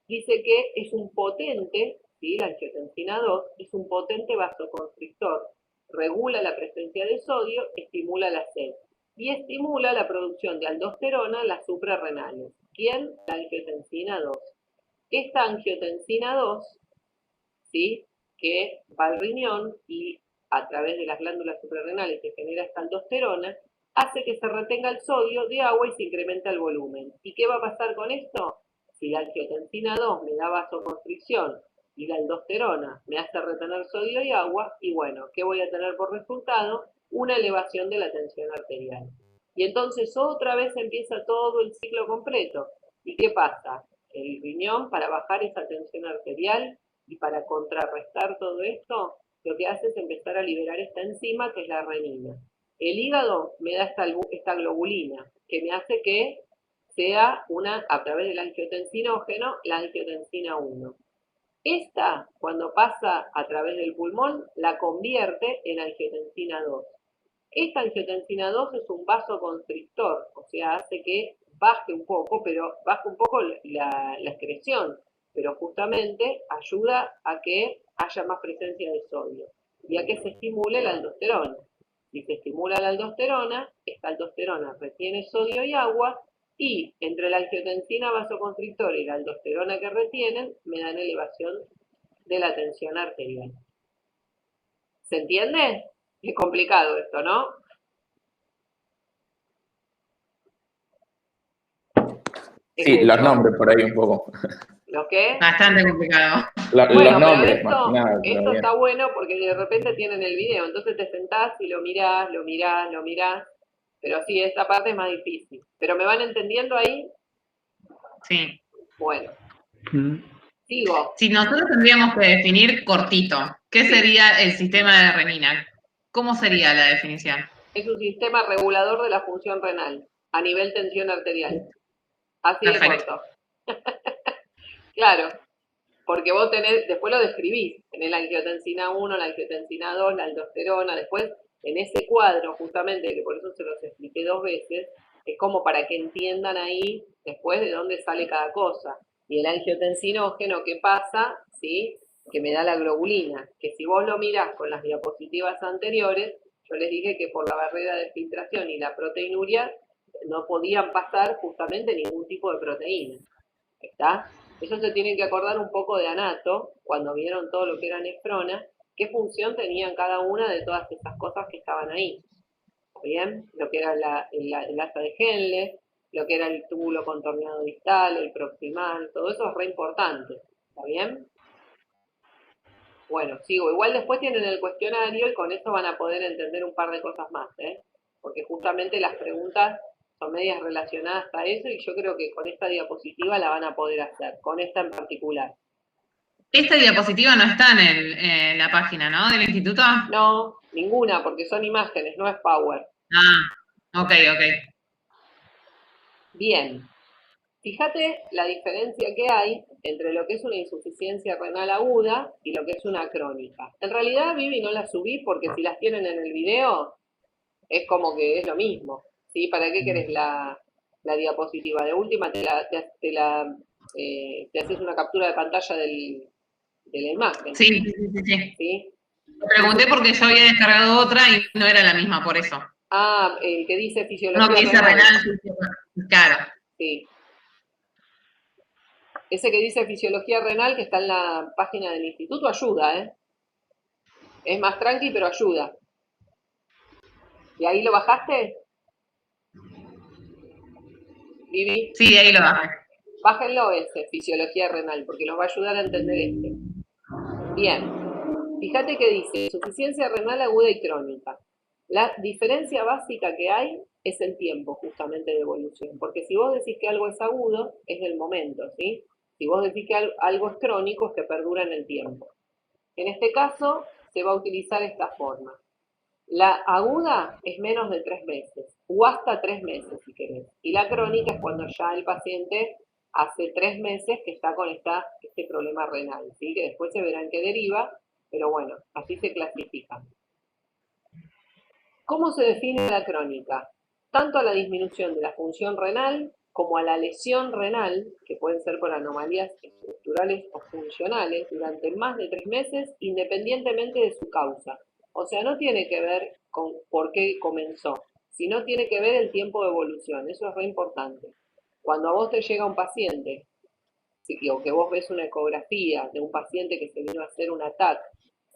A: Dice que es un potente, ¿sí? La angiotensina 2 es un potente vasoconstrictor. Regula la presencia de sodio, estimula la sed y estimula la producción de aldosterona en las suprarrenales. ¿Quién? La angiotensina 2. Esta angiotensina 2, ¿sí? Que va al riñón y a través de las glándulas suprarrenales se genera esta aldosterona, hace que se retenga el sodio de agua y se incrementa el volumen. ¿Y qué va a pasar con esto? Si la angiotensina 2 me da vasoconstricción y la aldosterona me hace retener sodio y agua, y bueno, ¿qué voy a tener por resultado? Una elevación de la tensión arterial. Y entonces otra vez empieza todo el ciclo completo. ¿Y qué pasa? El riñón, para bajar esa tensión arterial y para contrarrestar todo esto, lo que hace es empezar a liberar esta enzima que es la renina. El hígado me da esta globulina, que me hace que sea a través del angiotensinógeno, la angiotensina 1. Esta, cuando pasa a través del pulmón, la convierte en angiotensina 2. Esta angiotensina 2 es un vasoconstrictor, o sea, hace que baje un poco la excreción, pero justamente ayuda a que haya más presencia de sodio y a que se estimule la aldosterona. Si se estimula la aldosterona, esta aldosterona retiene sodio y agua, y entre la angiotensina vasoconstrictora y la aldosterona que retienen, me dan elevación de la tensión arterial. ¿Se entiende? Es complicado esto, ¿no?
C: Sí, los nombres por ahí un poco.
A: ¿Lo qué?
E: Bastante complicado.
C: Los nombres,
A: pero
C: más que nada.
A: esto está bueno porque de repente tienen el video, entonces te sentás y lo mirás, pero sí, esta parte es más difícil. ¿Pero me van entendiendo ahí?
E: Sí.
A: Bueno. Sigo.
E: Si nosotros tendríamos que definir cortito, ¿qué sería el sistema de renina? ¿Cómo sería la definición?
A: Es un sistema regulador de la función renal a nivel tensión arterial. Así de corto. Claro, porque vos después lo describís, tenés la angiotensina 1, la angiotensina 2, la aldosterona, después en ese cuadro justamente, que por eso se los expliqué 2 veces, es como para que entiendan ahí después de dónde sale cada cosa. Y el angiotensinógeno, ¿qué pasa? ¿Sí? Que me da la globulina, que si vos lo mirás con las diapositivas anteriores, yo les dije que por la barrera de filtración y la proteinuria no podían pasar justamente ningún tipo de proteína. ¿Está? Ellos se tienen que acordar un poco de anato, cuando vieron todo lo que era nefrona, qué función tenían cada una de todas esas cosas que estaban ahí. ¿Bien? Lo que era el asa de Henle, lo que era el túbulo contorneado distal, el proximal, todo eso es re importante. ¿Está bien? Bueno, sigo. Igual después tienen el cuestionario y con eso van a poder entender un par de cosas más, ¿eh? Porque justamente las preguntas son medias relacionadas a eso y yo creo que con esta diapositiva la van a poder hacer, con esta en particular.
E: Esta diapositiva no está en la página, ¿no? Del instituto.
A: No, ninguna, porque son imágenes, no es Power.
E: Ah, ok.
A: Bien. Fíjate la diferencia que hay entre lo que es una insuficiencia renal aguda y lo que es una crónica. En realidad, Vivi, no las subí porque si las tienen en el video, es como que es lo mismo. ¿Sí? ¿Para qué querés la diapositiva? De última te haces una captura de pantalla de la imagen.
E: Sí.
A: ¿Sí?
E: Pregunté porque yo había descargado otra y no era la misma, por eso.
A: Ah, el que dice fisiología
E: No, que dice renal, claro.
A: Sí. Ese que dice fisiología renal, que está en la página del instituto, ayuda, ¿eh? Es más tranqui, pero ayuda. ¿Y ahí lo bajaste? Vivi.
E: Sí, ahí lo bajé.
A: Bájenlo ese, fisiología renal, porque nos va a ayudar a entender este. Bien. Fíjate que dice, insuficiencia renal aguda y crónica. La diferencia básica que hay es el tiempo, justamente, de evolución. Porque si vos decís que algo es agudo, es del momento, ¿sí? Si vos decís que algo es crónico, es que perdura en el tiempo. En este caso, se va a utilizar esta forma. La aguda es menos de 3 meses, o hasta 3 meses si querés. Y la crónica es cuando ya el paciente hace 3 meses que está con este problema renal, ¿sí? Que después se verán que deriva, pero bueno, así se clasifica. ¿Cómo se define la crónica? Tanto a la disminución de la función renal como a la lesión renal, que pueden ser por anomalías estructurales o funcionales, durante más de 3 meses, independientemente de su causa. O sea, no tiene que ver con por qué comenzó, sino tiene que ver el tiempo de evolución. Eso es re importante. Cuando a vos te llega un paciente, o que vos ves una ecografía de un paciente que se vino a hacer un ATAC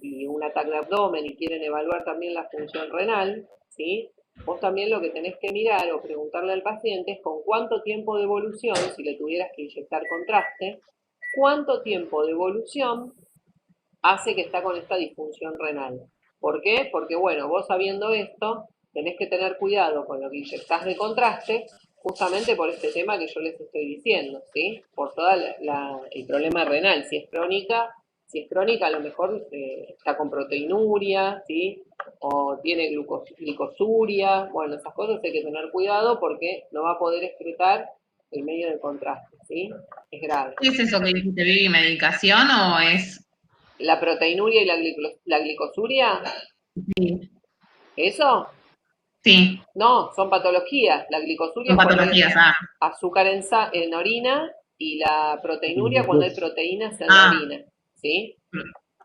A: y un ataque de abdomen y quieren evaluar también la función renal, ¿sí? Vos también lo que tenés que mirar o preguntarle al paciente es con cuánto tiempo de evolución, si le tuvieras que inyectar contraste, cuánto tiempo de evolución hace que está con esta disfunción renal. ¿Por qué? Porque, bueno, vos sabiendo esto, tenés que tener cuidado con lo que inyectás de contraste, justamente por este tema que yo les estoy diciendo, ¿sí? Por todo el problema renal. Si es crónica, a lo mejor está con proteinuria, ¿sí? O tiene glicosuria. Bueno, esas cosas hay que tener cuidado porque no va a poder excretar el medio de contraste, ¿sí? Es grave.
E: ¿Qué es eso que dijiste, Vivi? ¿Medicación o es...?
A: La proteinuria y la glicosuria,
E: Sí.
A: ¿eso?
E: Sí,
A: No, son patologías. La glicosuria
E: son
A: es cuando hay
E: patologías.
A: azúcar en orina y la proteinuria cuando hay proteínas en la orina, ¿sí?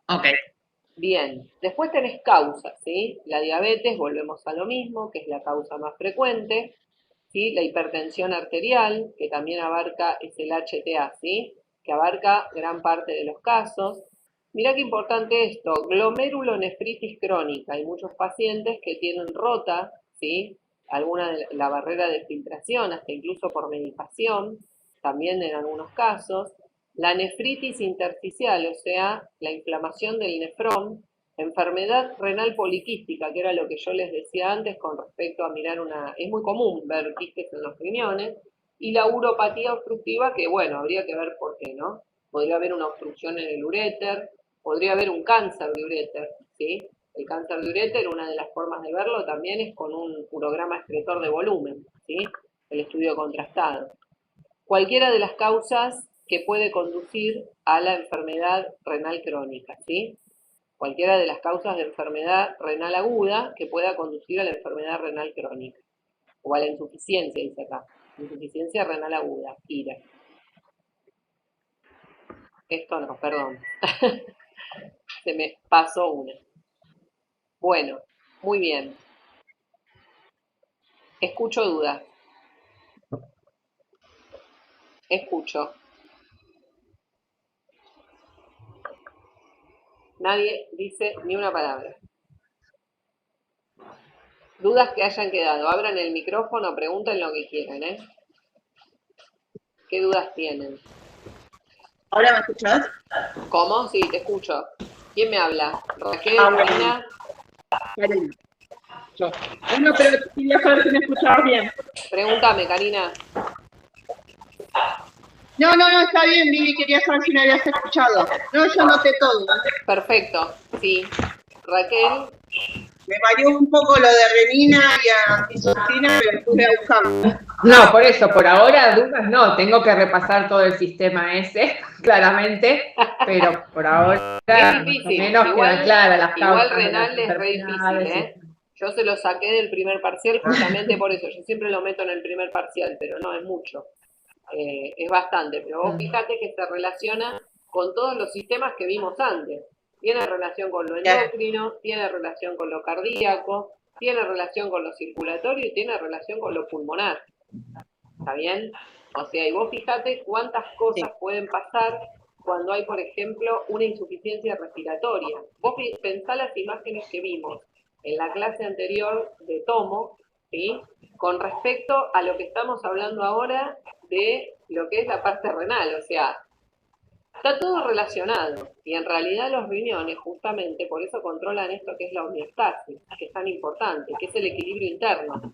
E: Ok.
A: Bien, después tenés causas, ¿sí? La diabetes, volvemos a lo mismo, que es la causa más frecuente, ¿sí? La hipertensión arterial, que también abarca, es el HTA, ¿sí? Que abarca gran parte de los casos. Mirá qué importante esto, glomerulonefritis crónica. Hay muchos pacientes que tienen rota, ¿sí? Alguna de la barrera de filtración, hasta incluso por medicación, también en algunos casos. La nefritis intersticial, o sea, la inflamación del nefrón, enfermedad renal poliquística, que era lo que yo les decía antes con respecto a mirar es muy común ver quistes en los riñones, y la uropatía obstructiva, que bueno, habría que ver por qué, ¿no? Podría haber una obstrucción en el uréter, podría haber un cáncer de uréter, ¿sí? El cáncer de uréter, una de las formas de verlo también es con un urograma excretor de volumen, ¿sí? El estudio contrastado. Cualquiera de las causas que puede conducir a la enfermedad renal crónica, ¿sí? Cualquiera de las causas de enfermedad renal aguda que pueda conducir a la enfermedad renal crónica, o a la insuficiencia, dice acá, insuficiencia renal aguda, IRA. Esto no, perdón, se me pasó una. Bueno, muy bien. Escucho dudas. Escucho. Nadie dice ni una palabra. Dudas que hayan quedado. Abran el micrófono, pregunten lo que quieran, ¿eh? ¿Qué dudas tienen?
B: ¿Ahora me escuchás?
A: ¿Cómo? Sí, te escucho. ¿Quién me habla? ¿Raquel?
B: Bueno.
A: ¿Karina?
B: Karina. Yo. Bueno, pero quería saber si me escuchabas bien.
A: Pregúntame, Karina.
B: No, está bien, Vivi, quería saber si me habías escuchado. No, yo anoté todo.
A: Perfecto, sí. Raquel.
B: Me varió un poco lo de renina y antisocitina, pero después voy a buscarlo.
D: No, por eso, por ahora dudas no, tengo que repasar todo el sistema ese, claramente, pero por ahora
A: Es difícil.
D: menos quedan claras las
A: Igual
D: causas de las
A: renal es re difícil,
D: enfermedades.
A: ¿eh? Yo se lo saqué del primer parcial justamente por eso. Yo siempre lo meto en el primer parcial, pero no es mucho. Es bastante, pero vos fíjate que se relaciona con todos los sistemas que vimos antes. Tiene relación con lo endocrino, tiene relación con lo cardíaco, tiene relación con lo circulatorio y tiene relación con lo pulmonar. ¿Está bien? O sea, y vos fíjate cuántas cosas pueden pasar cuando hay, por ejemplo, una insuficiencia respiratoria. Vos pensá las imágenes que vimos en la clase anterior de Tomo, ¿sí? Con respecto a lo que estamos hablando ahora de lo que es la parte renal, o sea, está todo relacionado y en realidad los riñones justamente por eso controlan esto que es la homeostasis, que es tan importante, que es el equilibrio interno,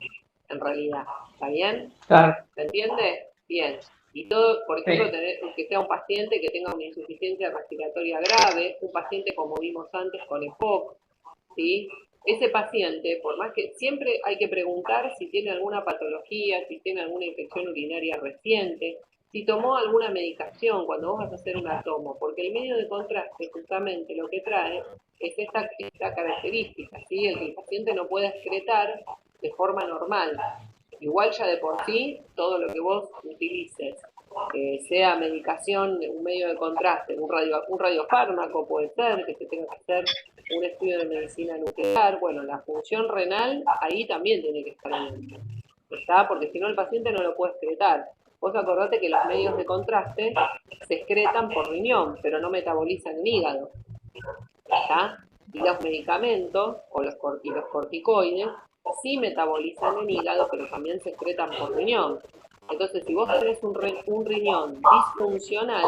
A: en realidad. ¿Está bien?
D: Claro.
A: ¿Se entiende? Bien. Y todo, por ejemplo,
D: Sí.
A: tener, que sea un paciente que tenga una insuficiencia respiratoria grave, un paciente como vimos antes con EPOC, ¿sí? Ese paciente, por más que siempre hay que preguntar si tiene alguna patología, si tiene alguna infección urinaria reciente, si tomó alguna medicación cuando vos vas a hacer una tomo, porque el medio de contraste justamente lo que trae es esta característica, ¿sí? El que el paciente no pueda excretar de forma normal. Igual ya de por sí, todo lo que vos utilices, sea medicación, un medio de contraste, un radiofármaco puede ser, que se tenga que hacer un estudio de medicina nuclear, bueno, la función renal ahí también tiene que estar bien, ¿está? Porque si no el paciente no lo puede excretar. Vos acordate que los medios de contraste se excretan por riñón, pero no metabolizan en hígado, ¿está? Y los medicamentos y los corticoides sí metabolizan en hígado, pero también se excretan por riñón. Entonces, si vos tenés un riñón disfuncional,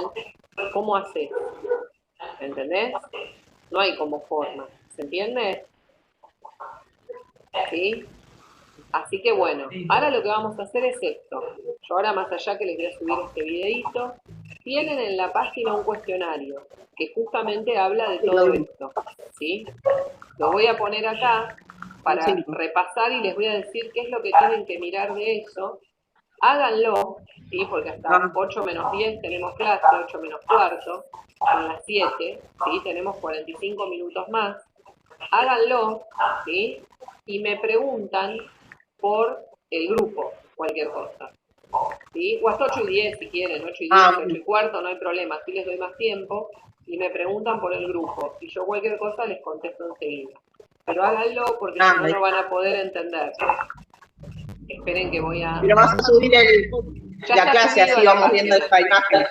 A: ¿cómo haces? ¿Entendés? No hay como forma. ¿Se entiende? ¿Sí? Así que bueno, ahora lo que vamos a hacer es esto. Yo ahora más allá que les voy a subir este videito, tienen en la página un cuestionario que justamente habla de todo esto. ¿Sí? Lo voy a poner acá para repasar y les voy a decir qué es lo que tienen que mirar de eso. Háganlo, ¿sí? Porque hasta 8 menos 10 tenemos clase, 8 menos cuarto, son las 7, ¿sí? Tenemos 45 minutos más. Háganlo, ¿sí? Y me preguntan por el grupo, cualquier cosa. ¿Sí? O hasta 8 y 10 si quieren, 8 y 10, 8 y cuarto, no hay problema, así les doy más tiempo. Y me preguntan por el grupo. Y yo cualquier cosa les contesto enseguida. Pero háganlo porque si no, no van a poder entender. Esperen que voy a...
B: Pero vas a subir la clase, así vamos viendo esta imagen.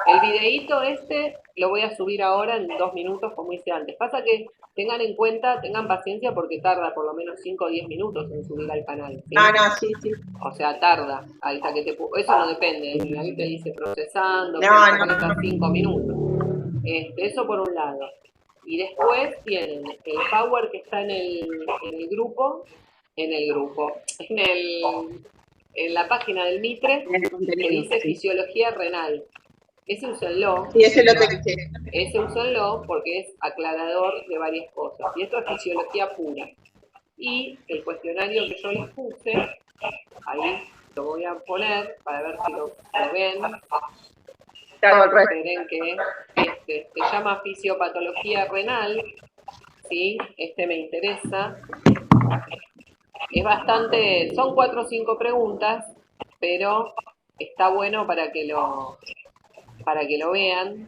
A: El videíto este lo voy a subir ahora en 2 minutos, como hice antes. Pasa que tengan en cuenta, tengan paciencia porque tarda por lo menos 5 o 10 minutos en subir al canal. ¿Sí?
B: No, sí.
A: O sea, tarda. Hasta que eso no depende. Ahí te dice procesando,
B: no.
A: 5 minutos. Eso por un lado. Y después tienen el Power que está en el grupo, en la página del Mitre, que dice fisiología renal. Ese úsenlo.
B: Sí, ese lo pensé.
A: Ese úsenlo porque es aclarador de varias cosas. Y esto es fisiología pura. Y el cuestionario que yo les puse, ahí lo voy a poner para ver si lo ven. Esperen que se llama fisiopatología renal, ¿sí? Este me interesa. Es bastante, son 4 o 5 preguntas, pero está bueno para que lo vean.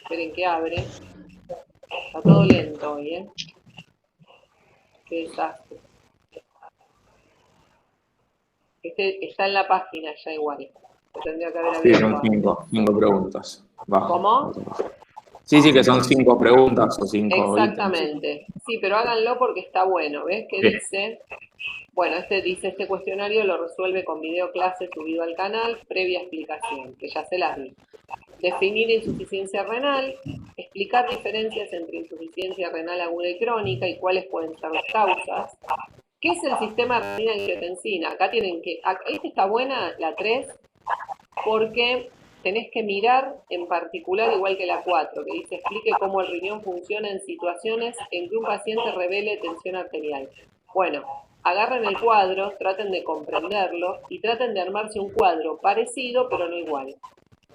A: Esperen que abre. Está todo lento hoy, ¿eh? Qué desastre. Este está en la página ya igual. Tendría que haber
C: Sí,
A: abierto.
C: son 5 preguntas. Bajo.
A: ¿Cómo?
C: Sí, sí, que son 5 preguntas o 5 ítems.
A: Exactamente. Sí, pero háganlo porque está bueno. ¿Ves que
C: Sí.
A: dice? Bueno, este cuestionario lo resuelve con video clase subido al canal, previa explicación, que ya se las di. Definir insuficiencia renal, explicar diferencias entre insuficiencia renal aguda y crónica y cuáles pueden ser las causas. ¿Qué es el sistema renina-angiotensina? Acá tienen que... Esta está buena, la 3, porque tenés que mirar en particular, igual que la 4, que dice explique cómo el riñón funciona en situaciones en que un paciente revele tensión arterial. Bueno, agarren el cuadro, traten de comprenderlo y traten de armarse un cuadro parecido pero no igual,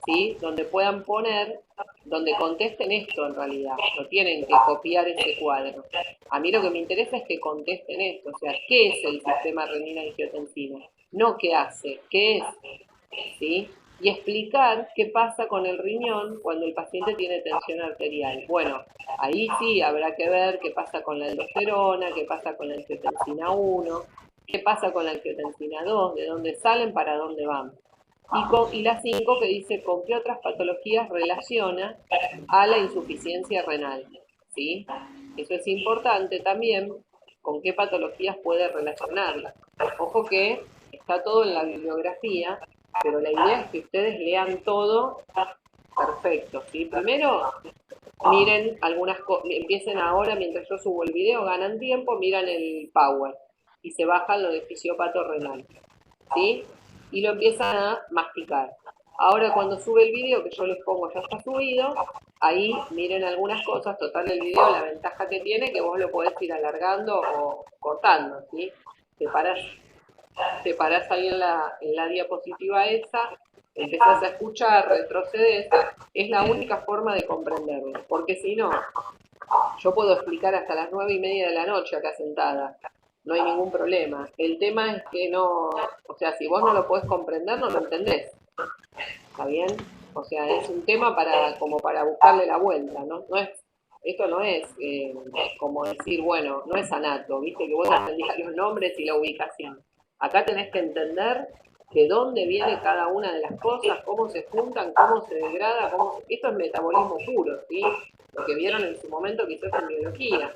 A: ¿sí? Donde puedan poner, donde contesten esto en realidad, no tienen que copiar ese cuadro. A mí lo que me interesa es que contesten esto, o sea, ¿qué es el sistema renina-angiotensina? No qué hace, ¿qué es? ¿Sí? Y explicar qué pasa con el riñón cuando el paciente tiene tensión arterial. Bueno, ahí sí habrá que ver qué pasa con la aldosterona, qué pasa con la angiotensina 1, qué pasa con la angiotensina 2, de dónde salen, para dónde van. Y la 5 que dice con qué otras patologías relaciona a la insuficiencia renal. ¿Sí? Eso es importante también, con qué patologías puede relacionarla. Ojo que está todo en la bibliografía, pero la idea es que ustedes lean todo perfecto, ¿sí? Primero, miren algunas cosas, empiecen ahora, mientras yo subo el video, ganan tiempo, miran el Power y se bajan lo de fisiópato renal, ¿sí? Y lo empiezan a masticar. Ahora cuando sube el video, que yo les pongo ya está subido, ahí miren algunas cosas, total el video, la ventaja que tiene, que vos lo podés ir alargando o cortando, ¿sí? Te parás ahí en la diapositiva esa, empezás a escuchar, retrocedes, es la única forma de comprenderlo, porque si no, yo puedo explicar hasta las 9:30 de la noche acá sentada, no hay ningún problema. El tema es que no, o sea, si vos no lo podés comprender, no lo entendés. ¿Está bien? O sea, es un tema como para buscarle la vuelta, ¿no? Esto no es como decir, bueno, no es anato, viste que vos entendías los nombres y la ubicación. Acá tenés que entender de dónde viene cada una de las cosas, cómo se juntan, cómo se degrada, esto es metabolismo puro, ¿sí? Lo que vieron en su momento quizás en biología.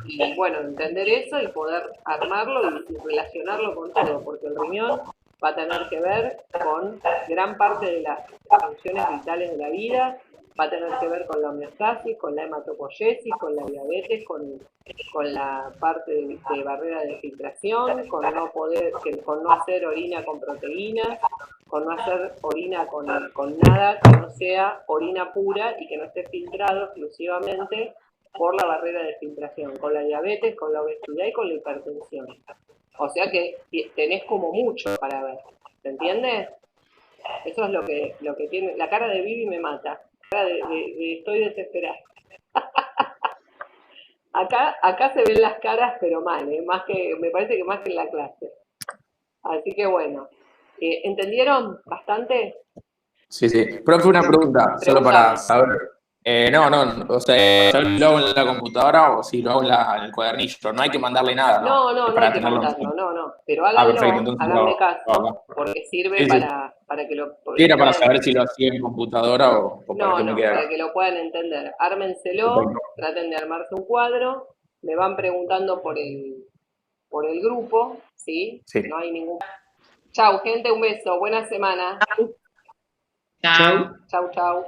A: Y bueno, entender eso y poder armarlo y relacionarlo con todo, porque el riñón va a tener que ver con gran parte de las funciones vitales de la vida, va a tener que ver con la homeostasis, con la hematopoiesis, con la diabetes, con la parte de barrera de filtración, con no hacer orina con proteínas, con no hacer orina con nada que no sea orina pura y que no esté filtrado exclusivamente por la barrera de filtración, con la diabetes, con la obesidad y con la hipertensión. O sea que tenés como mucho para ver, ¿se entiende? Eso es lo que tiene. La cara de Vivi me mata. La cara de estoy desesperada. Acá se ven las caras, pero mal, me parece que más que en la clase. Así que bueno. ¿Entendieron bastante?
C: Sí, sí. Profe, una pregunta, solo para saber. No, o sea, ¿yo lo hago en la computadora o si lo hago en el cuadernillo? No hay que mandarle nada, ¿no?
A: No hay que mandarlo, no. Pero háganlo,
C: perfecto, entonces
A: háganme caso, porque sirve para que lo...
C: Sí, era para saber si lo hacía en computadora o para que me quedara.
A: Para que lo puedan entender. Ármenselo, traten de armarse un cuadro, me van preguntando por el grupo, ¿sí?
C: Sí.
A: No hay ningún... Chau, gente, un beso, buena semana.
E: Chao.
A: Chau.